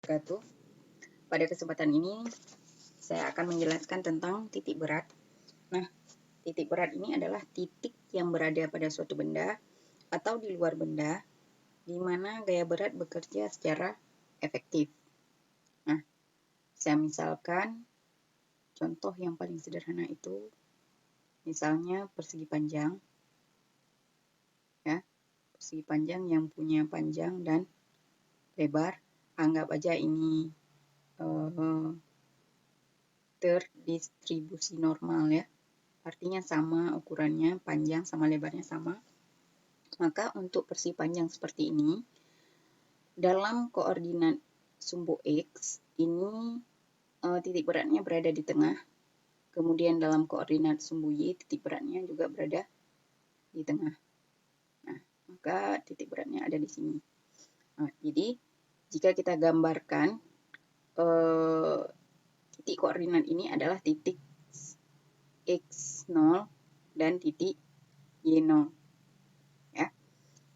wabarakatuh. Pada kesempatan ini saya akan menjelaskan tentang titik berat. Nah, titik berat ini adalah titik yang berada pada suatu benda atau di luar benda di mana gaya berat bekerja secara efektif. Nah, saya misalkan contoh yang paling sederhana itu misalnya persegi panjang, ya, persegi panjang yang punya panjang dan lebar. Anggap aja ini terdistribusi normal, ya, artinya sama ukurannya, panjang sama lebarnya sama. Maka untuk persegi panjang seperti ini, dalam koordinat sumbu X ini titik beratnya berada di tengah. Kemudian dalam koordinat sumbu Y, titik beratnya juga berada di tengah. Nah, maka titik beratnya ada di sini. Nah, jadi jika kita gambarkan titik koordinat ini adalah titik X0 dan titik Y0. Ya.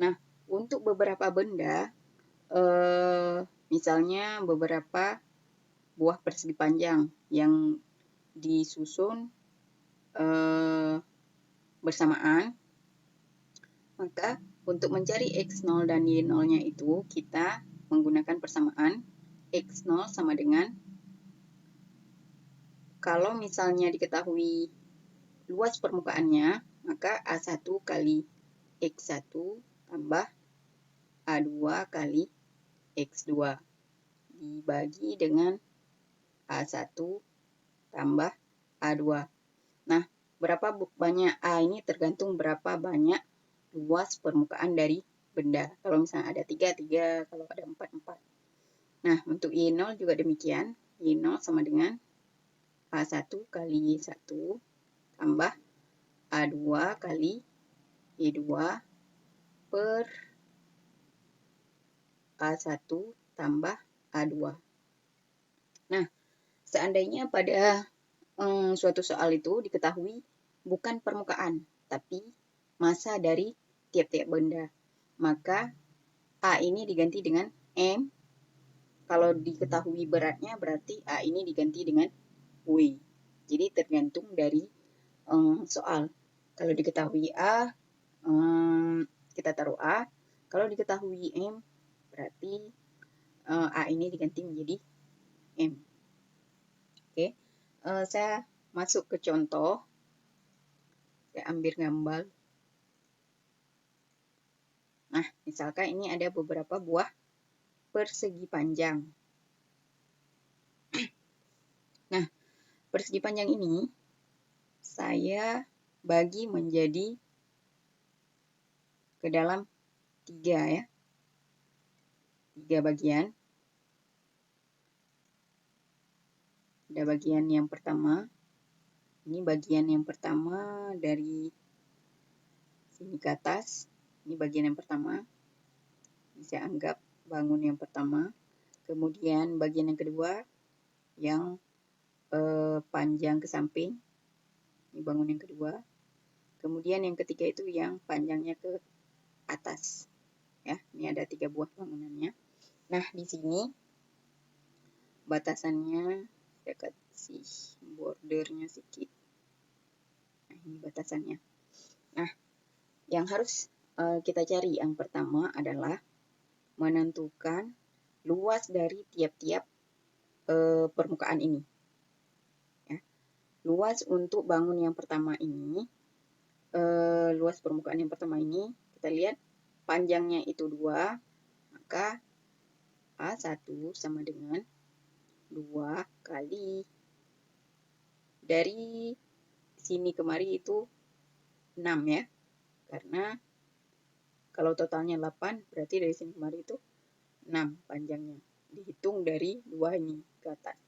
Nah, untuk beberapa benda, misalnya beberapa buah persegi panjang yang disusun bersamaan, maka untuk mencari X0 dan Y0-nya itu kita menggunakan persamaan X0 sama dengan, kalau misalnya diketahui luas permukaannya, maka A1 kali X1 tambah A2 kali X2 dibagi dengan A1 tambah A2. Nah, berapa banyak A ini tergantung berapa banyak luas permukaan dari benda. Kalau misalnya ada 3, 3, kalau ada 4, 4. Nah, untuk Y0 juga demikian. Y0 sama dengan A1 kali Y1 tambah A2 kali Y2 per A1 tambah A2. Nah, seandainya pada suatu soal itu diketahui bukan permukaan, tapi massa dari tiap-tiap benda, maka A ini diganti dengan M. Kalau diketahui beratnya, berarti A ini diganti dengan W. Jadi tergantung dari soal. Kalau diketahui A, kita taruh A. Kalau diketahui M, berarti A ini diganti menjadi M. Oke, saya masuk ke contoh. Saya ambil gambar. Nah, misalkan ini ada beberapa buah persegi panjang. Nah, persegi panjang ini saya bagi menjadi ke dalam 3, ya. 3 bagian. Ada bagian yang pertama. Ini bagian yang pertama dari sini ke atas. Ini bagian yang pertama. Ini saya anggap bangun yang pertama. Kemudian bagian yang kedua yang panjang ke samping. Ini bangun yang kedua. Kemudian yang ketiga itu yang panjangnya ke atas. Ya, ini ada 3 buah bangunannya. Nah, di sini batasannya saya kasih bordernya sedikit. Nah, ini batasannya. Nah, yang harus kita cari yang pertama adalah menentukan luas dari tiap-tiap permukaan ini. Ya. Luas untuk bangun yang pertama ini, luas permukaan yang pertama ini, kita lihat panjangnya itu 2, maka A1 sama dengan 2 kali dari sini kemari itu 6, ya. Karena kalau totalnya 8, berarti dari sini kemari itu 6 panjangnya. Dihitung dari 2 ini ke atas.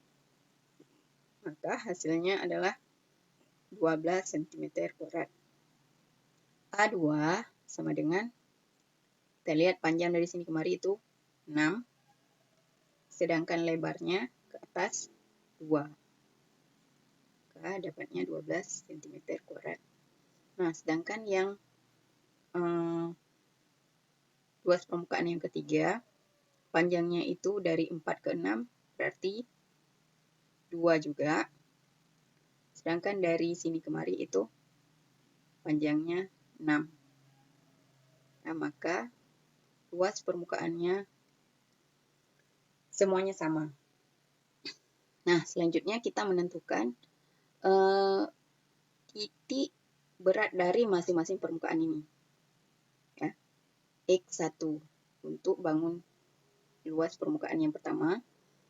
Maka hasilnya adalah 12 cm². A2 sama dengan, kita lihat panjang dari sini kemari itu 6, sedangkan lebarnya ke atas 2. Maka dapatnya 12 cm². Nah, sedangkan yang luas permukaan yang ketiga, panjangnya itu dari 4 ke 6, berarti 2 juga. Sedangkan dari sini kemari itu panjangnya 6. Nah, maka luas permukaannya semuanya sama. Nah, selanjutnya kita menentukan titik berat dari masing-masing permukaan ini. Ya. X1 untuk bangun luas permukaan yang pertama.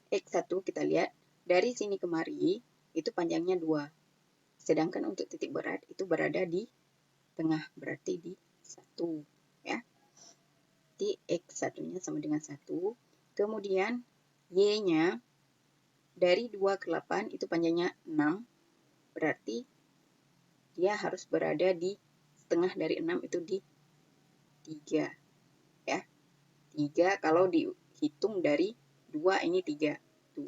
X1 kita lihat dari sini kemari itu panjangnya 2. Sedangkan untuk titik berat itu berada di tengah, berarti di 1. Ya. Di X1-nya sama dengan 1. Kemudian Y-nya dari 2 ke 8 itu panjangnya 6. Berarti dia harus berada di setengah dari 6 itu di 3. Ya. 3 kalau dihitung dari 2 ini 3. 2,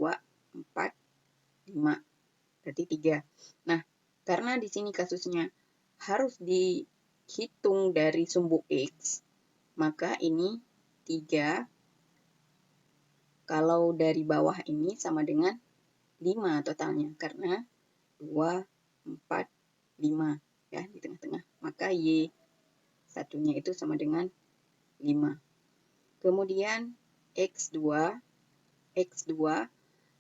4, 5. Berarti 3. Nah, karena di sini kasusnya harus dihitung dari sumbu X, maka ini 3 kalau dari bawah ini sama dengan 5 totalnya. Karena 2, 4, 5. Ya, di tengah-tengah. Maka Y satunya itu sama dengan 5. Kemudian X2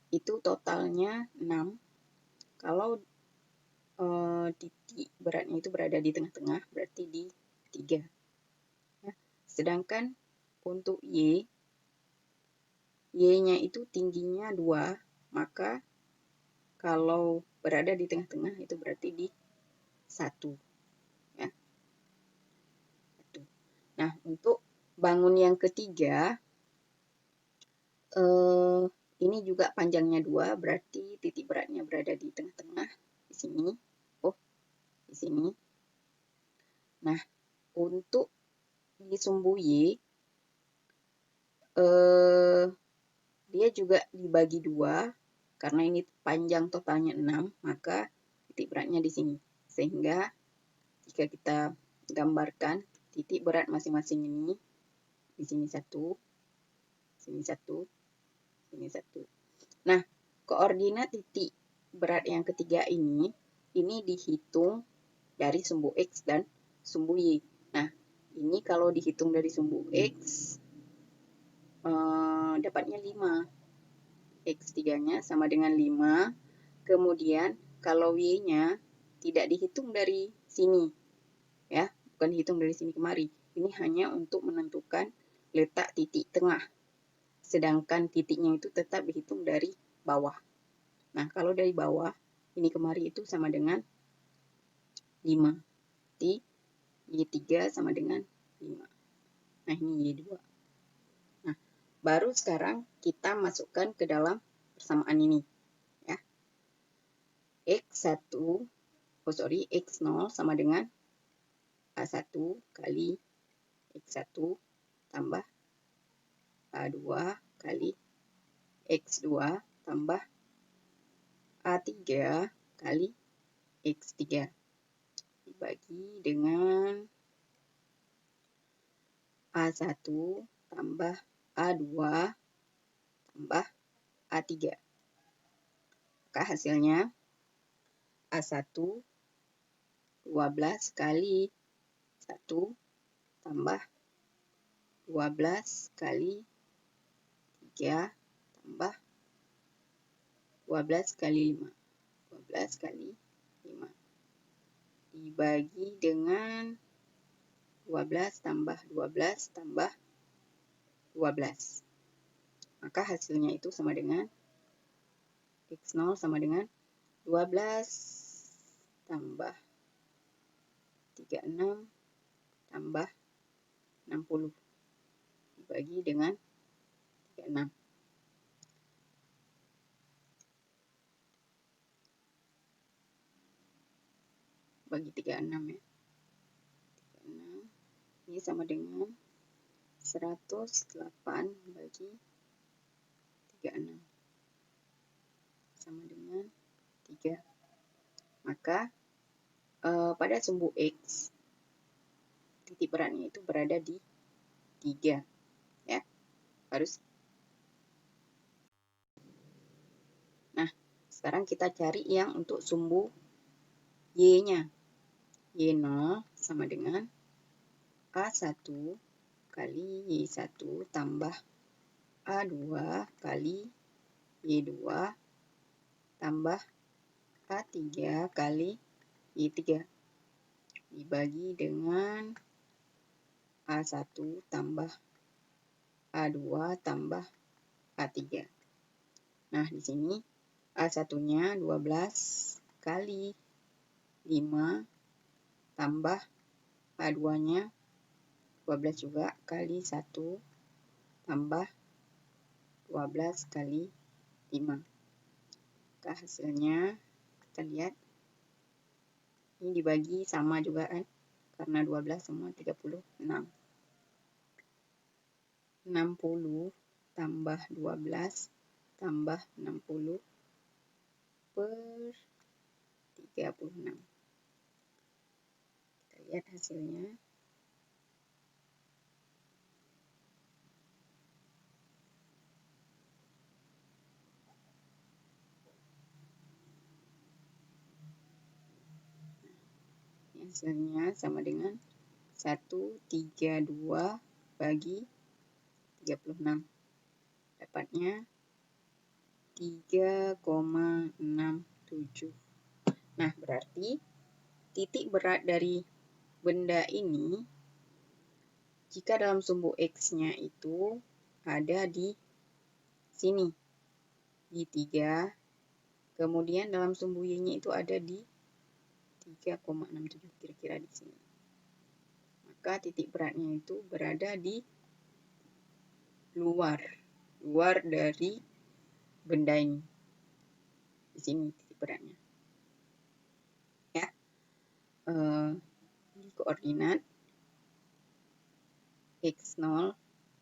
itu totalnya 6. Kalau titik beratnya itu berada di tengah-tengah, berarti di 3. Ya. Sedangkan untuk Y-nya itu tingginya 2, maka kalau berada di tengah-tengah itu berarti di 1. Ya. 1. Nah, untuk bangun yang ketiga, ini juga panjangnya 2, berarti titik beratnya berada di tengah-tengah, di sini. Oh, di sini. Nah, untuk di sumbu Y, dia juga dibagi 2, karena ini panjang totalnya 6, maka titik beratnya di sini. Sehingga jika kita gambarkan titik berat masing-masing ini, di sini 1, sini 1, sini 1. Nah, koordinat titik berat yang ketiga ini dihitung dari sumbu X dan sumbu Y. Nah, ini kalau dihitung dari sumbu X, dapatnya 5. X3-nya sama dengan 5. Kemudian kalau Y-nya tidak dihitung dari sini. Ya, bukan dihitung dari sini kemari. Ini hanya untuk menentukan letak titik tengah. Sedangkan titiknya itu tetap dihitung dari bawah. Nah, kalau dari bawah, ini kemari itu sama dengan 5. Di Y3 sama dengan 5. Nah, ini Y2. Nah, baru sekarang kita masukkan ke dalam persamaan ini. Ya. X1, X0 sama dengan A1 kali X1 tambah A2 kali X2 tambah A3 kali X3 dibagi dengan A1 tambah A2 tambah A3. Maka hasilnya A1 12 kali 1 tambah 12 kali 3 tambah 12 kali 5. 12 kali 5 dibagi dengan 12 tambah 12 tambah 12. Maka hasilnya itu sama dengan X0 sama dengan 12 tambah 36 tambah 60 dibagi dengan 36. Bagi 36 ya. 36 ini sama dengan 108 bagi 36 sama dengan 3. Maka pada sumbu X titik beratnya itu berada di 3. Ya. Harus sekarang kita cari yang untuk sumbu Y-nya. Y0 sama dengan A1 kali Y1 tambah A2 kali Y2 tambah A3 kali Y3 dibagi dengan A1 tambah A2 tambah A3. Nah, di sini A1-nya 12 kali 5 tambah A2-nya 12 juga kali 1 tambah 12 kali 5. Maka hasilnya kita lihat ini dibagi sama juga kan, karena 12 semua 36. 60 tambah 12 tambah 60 per 36. Kita lihat hasilnya. Hasilnya sama dengan 132 bagi 36. Dapatnya 3,67. Nah, berarti titik berat dari benda ini jika dalam sumbu X-nya itu ada di sini, di 3, kemudian dalam sumbu Y-nya itu ada di 3,67, kira-kira di sini. Maka titik beratnya itu berada di luar dari benda ini. Di sini titik beratnya. Ya. Di koordinat X0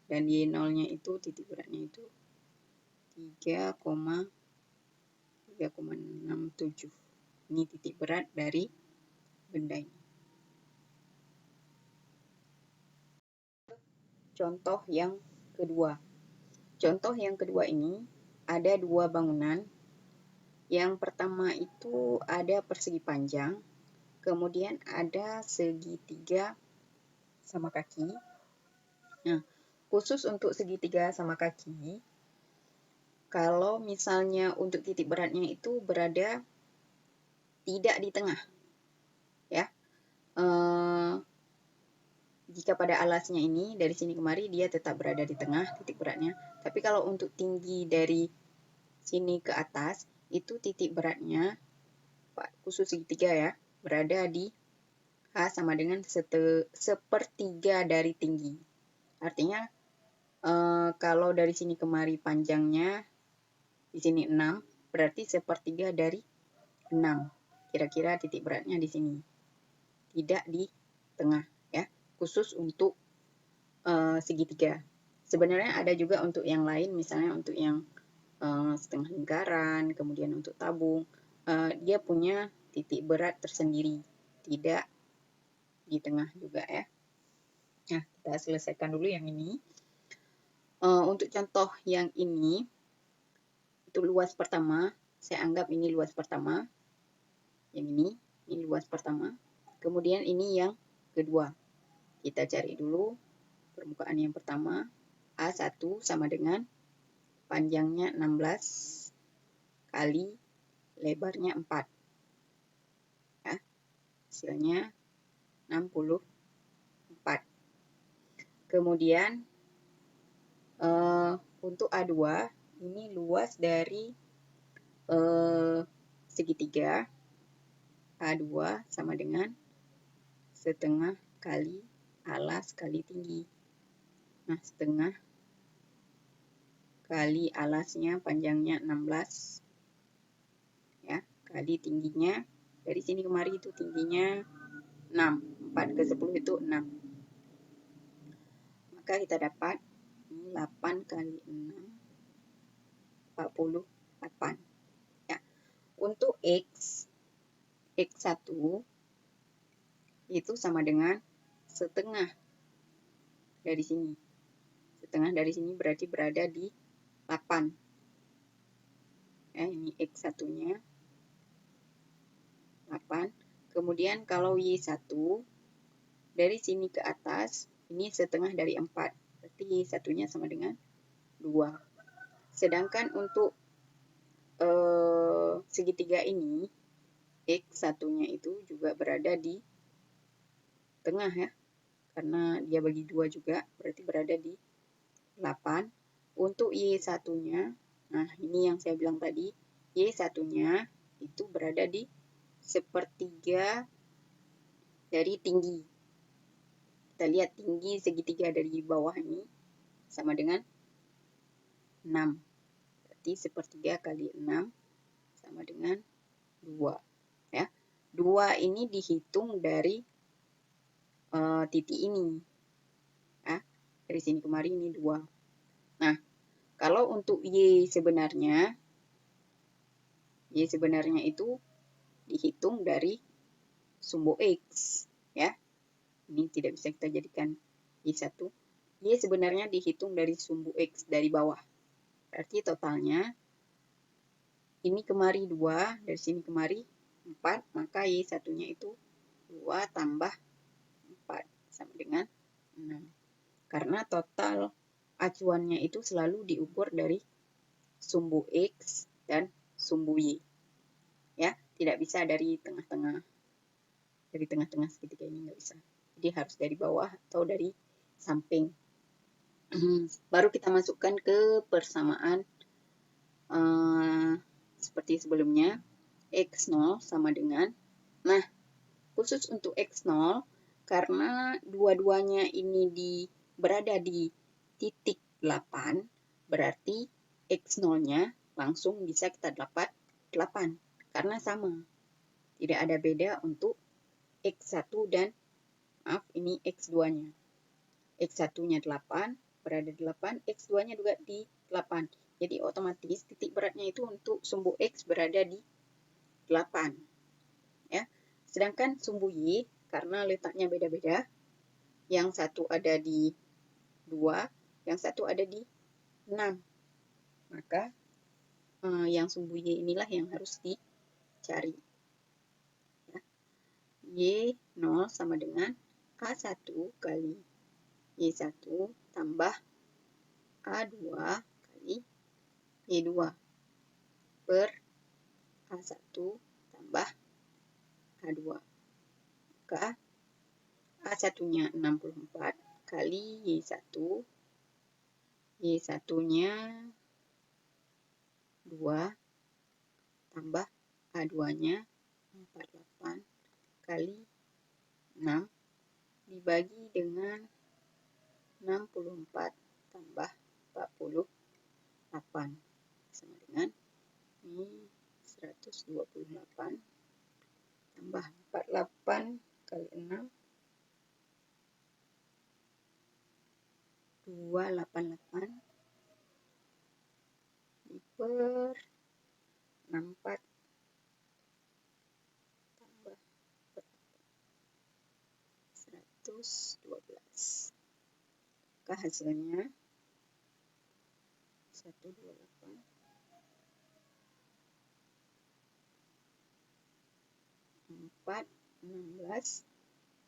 dan Y0-nya itu titik beratnya itu 3,67. Ini titik berat dari benda ini. Contoh yang kedua. Contoh yang kedua ini ada dua bangunan. Yang pertama itu ada persegi panjang, kemudian ada segitiga sama kaki. Nah, khusus untuk segitiga sama kaki, kalau misalnya untuk titik beratnya itu berada tidak di tengah, ya. Jika pada alasnya ini dari sini kemari dia tetap berada di tengah titik beratnya. Tapi kalau untuk tinggi dari sini ke atas itu titik beratnya khusus segitiga ya berada di H sama dengan sepertiga dari tinggi. Artinya kalau dari sini kemari panjangnya di sini 6 berarti sepertiga dari 6. Kira-kira titik beratnya di sini. Tidak di tengah ya. Khusus untuk segitiga. Sebenarnya ada juga untuk yang lain, misalnya untuk yang setengah lingkaran, kemudian untuk tabung, dia punya titik berat tersendiri, tidak di tengah juga ya. Nah, kita selesaikan dulu yang ini. Untuk contoh yang ini, itu luas pertama, saya anggap ini luas pertama, yang ini luas pertama, kemudian ini yang kedua. Kita cari dulu permukaan yang pertama, A1 sama dengan panjangnya 16 kali lebarnya 4. Ya, hasilnya 64. Kemudian untuk A2 ini luas dari segitiga. A2 sama dengan setengah kali alas kali tinggi. Nah, setengah kali alasnya panjangnya 16 ya, kali tingginya dari sini kemari itu tingginya 6. 4 ke 10 itu 6. Maka kita dapat 8 kali 6 48 ya. Untuk X1 itu sama dengan setengah dari sini. Setengah dari sini berarti berada di 8. Ya, ini X1-nya 8. Kemudian kalau Y1 dari sini ke atas, ini setengah dari 4. Berarti Y1-nya sama dengan 2. Sedangkan untuk segitiga ini, X1-nya itu juga berada di tengah ya. Karena dia bagi 2 juga, berarti berada di 8. Untuk Y1-nya, nah ini yang saya bilang tadi, Y1-nya itu berada di sepertiga dari tinggi. Kita lihat tinggi segitiga dari bawah ini sama dengan 6. Berarti sepertiga kali 6 sama dengan 2. Ya. 2 ini dihitung dari titik ini. Ya. Dari sini kemari ini 2. Nah, kalau untuk Y sebenarnya itu dihitung dari sumbu X. Ya. Ini tidak bisa kita jadikan Y1. Y sebenarnya dihitung dari sumbu X dari bawah. Berarti totalnya ini kemari 2, dari sini kemari 4, maka Y1-nya itu 2 tambah 4 sama dengan 6. Karena total acuannya itu selalu diukur dari sumbu X dan sumbu Y. Ya, tidak bisa dari tengah-tengah. Dari tengah-tengah segitiga ini nggak bisa. Jadi harus dari bawah atau dari samping. Baru kita masukkan ke persamaan seperti sebelumnya. X0 sama dengan, nah khusus untuk X0 karena dua-duanya ini berada di titik 8, berarti X0-nya langsung bisa kita dapat 8 karena sama. Tidak ada beda untuk X1 dan maaf ini X2-nya. X1-nya 8, berada di 8, X2-nya juga di 8. Jadi otomatis titik beratnya itu untuk sumbu X berada di 8. Ya. Sedangkan sumbu Y, karena letaknya beda-beda, yang satu ada di 2, yang satu ada di 6. Maka yang sumbu Y inilah yang harus dicari. Ya. Y0 sama dengan A1 kali Y1 tambah A2 kali Y2 per A1 tambah A2. Maka A1-nya 64 kali Y1. Y1-nya 2 tambah A2-nya 48 kali 6 dibagi dengan 64 tambah 48 sama dengan ini 128 tambah 48 kali 6 288 per 64 tambah 112. Maka hasilnya 128 416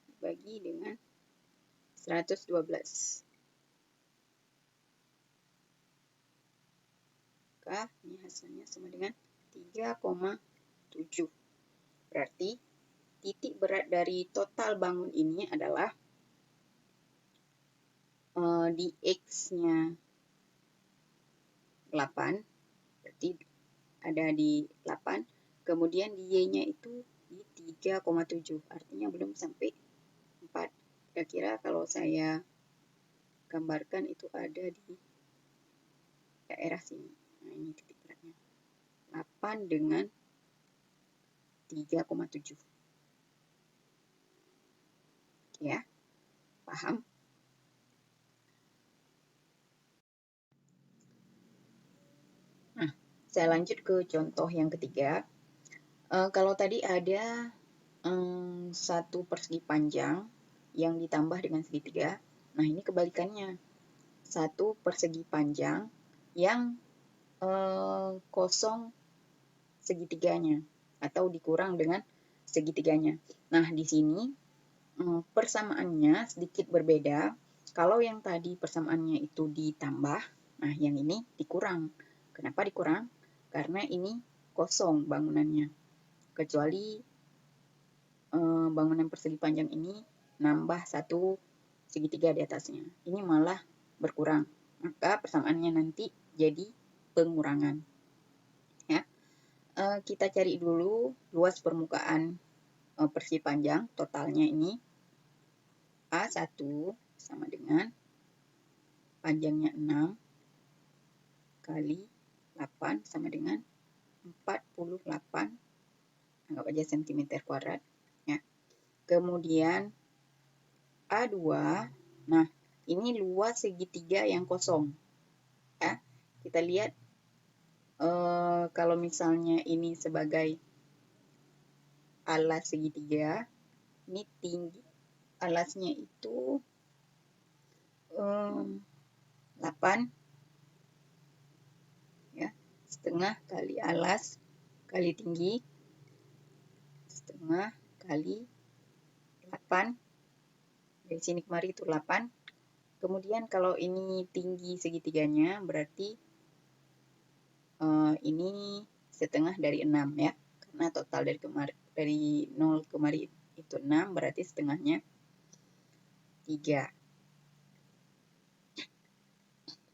dibagi dengan 112. Maka ini hasilnya sama dengan 3,7. Berarti titik berat dari total bangun ini adalah di X-nya 8, berarti ada di 8, kemudian di Y-nya itu di 3,7, artinya belum sampai 4. Kira-kira kalau saya gambarkan itu ada di daerah sini. Nah, ini titik beratnya. 8 dengan 3,7. Ya, paham? Nah, saya lanjut ke contoh yang ketiga. Kalau tadi ada satu persegi panjang yang ditambah dengan segitiga. Nah, ini kebalikannya. Satu persegi panjang yang kosong segitiganya atau dikurang dengan segitiganya. Nah, di sini persamaannya sedikit berbeda. Kalau yang tadi persamaannya itu ditambah, nah yang ini dikurang. Kenapa dikurang? Karena ini kosong bangunannya. Kecuali bangunan persegi panjang ini nambah satu segitiga di atasnya. Ini malah berkurang. Maka persamaannya nanti jadi pengurangan. Ya. Kita cari dulu luas permukaan persegi panjang, totalnya ini A1 sama dengan panjangnya 6 kali 8 sama dengan 48, anggap aja cm². Ya. Kemudian A2, nah ini luas segitiga yang kosong. Ya. Kita lihat kalau misalnya ini sebagai alas segitiga, ini tinggi alasnya itu 8 ya, setengah kali alas kali tinggi setengah kali 8, dari sini kemari itu 8. Kemudian kalau ini tinggi segitiganya berarti ini setengah dari 6 ya, karena total dari 0 kemari itu 6, berarti setengahnya 3.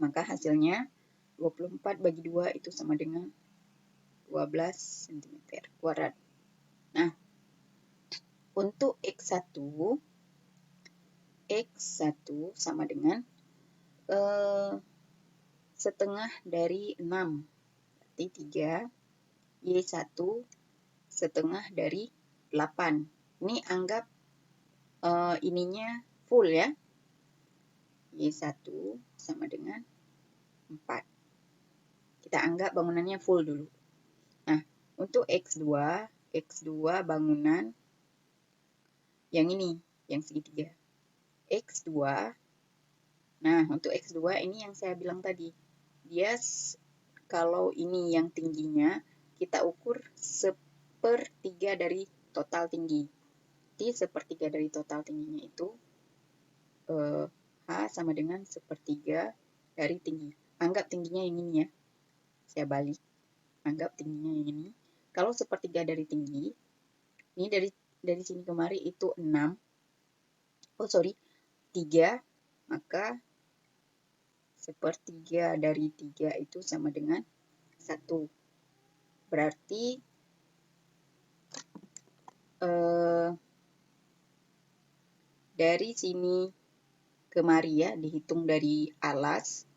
Maka hasilnya 24 bagi 2 itu sama dengan 12 cm². Nah, untuk X1 sama dengan setengah dari 6, berarti 3. Y1 setengah dari 8. Ini anggap ininya full ya. Y1 sama dengan 4. Kita anggap bangunannya full dulu. Nah, untuk X2 bangunan yang ini, yang segitiga. X2, nah untuk X2 ini yang saya bilang tadi. Dia kalau ini yang tingginya, kita ukur 1/3 dari total tinggi. Jadi 1/3 dari total tingginya itu H sama dengan 1/3 dari tinggi. Anggap tingginya yang ini ya. Saya balik. Anggap tingginya yang ini. Kalau 1/3 dari tinggi, ini dari sini kemari itu 6. 3, maka 1/3 dari 3 itu sama dengan 1. Berarti dari sini kemari ya, dihitung dari alas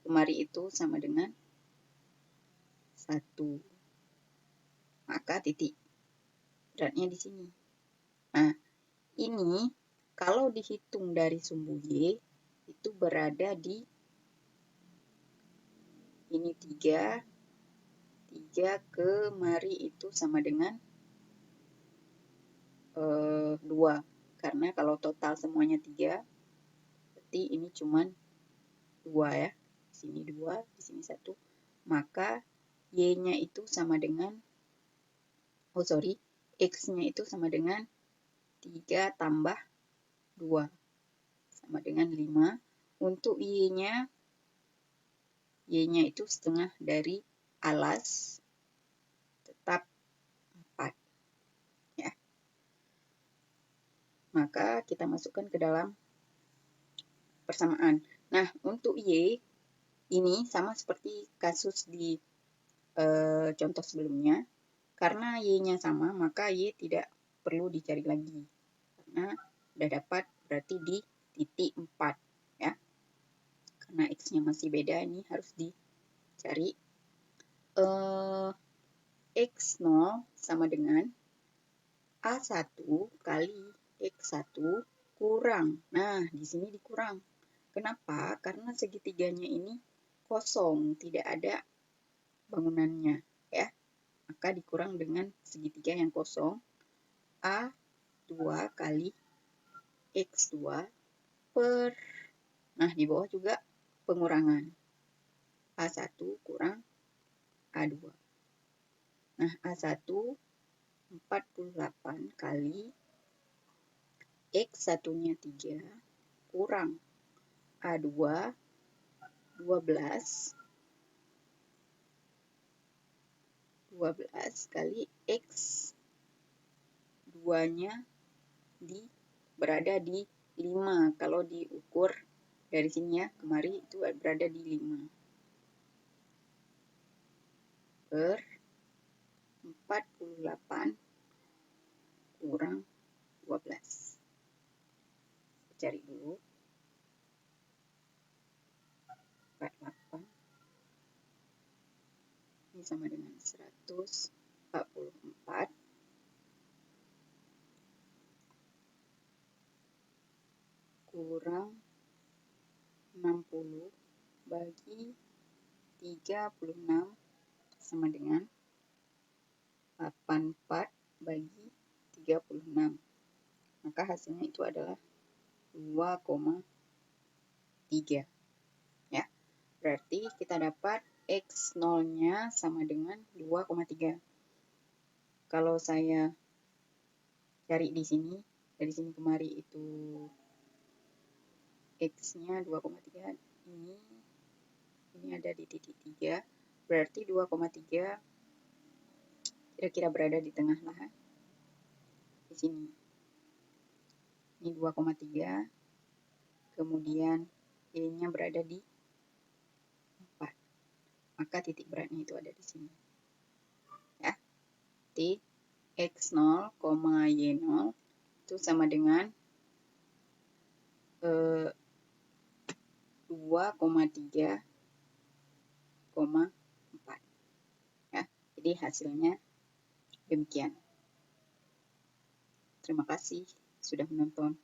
kemari itu sama dengan 1. Maka titik beratnya di sini. Nah, ini kalau dihitung dari sumbu Y itu berada di ini 3 kemari itu sama dengan 2. Karena kalau total semuanya 3, berarti ini cuman 2 ya. Di sini 2, di sini 1. Maka Y-nya itu sama dengan, X-nya itu sama dengan 3 tambah 2. Sama dengan 5. Untuk Y-nya itu setengah dari alas, tetap 4. Ya. Maka kita masukkan ke dalam persamaan. Nah, untuk Y, ini sama seperti kasus di contoh sebelumnya. Karena Y-nya sama, maka Y tidak perlu dicari lagi. Karena sudah dapat, berarti di titik 4. Ya. Karena X-nya masih beda, ini harus dicari. X0 sama dengan A1 kali X1 kurang. Nah, di sini dikurang. Kenapa? Karena segitiganya ini kosong, tidak ada bangunannya. Ya. Maka dikurang dengan segitiga yang kosong. A2 kali X2 per, nah di bawah juga pengurangan. A1 kurang A2. Nah, A1 48 kali X satunya 3 kurang A2 12 kali X 2-nya berada di 5. Kalau diukur dari sini ya, kemari itu berada di 5. Per 48 kurang 12. Cari dulu. 48. Ini sama dengan 144. Kurang 60 bagi 36 sama dengan 84 bagi 36. Maka hasilnya itu adalah 2,3. Ya. Berarti kita dapat X0-nya sama dengan 2,3. Kalau saya cari di sini, dari sini kemari itu X-nya 2,3. Ini ada di titik 3. Berarti 2,3 kira-kira berada di tengah lah. Di sini. Ini 2,3. Kemudian Y-nya berada di 4. Maka titik beratnya itu ada di sini. Ya. Titik X0, Y0 itu sama dengan 2,3,4. Ya. Jadi hasilnya demikian. Terima kasih sudah menonton.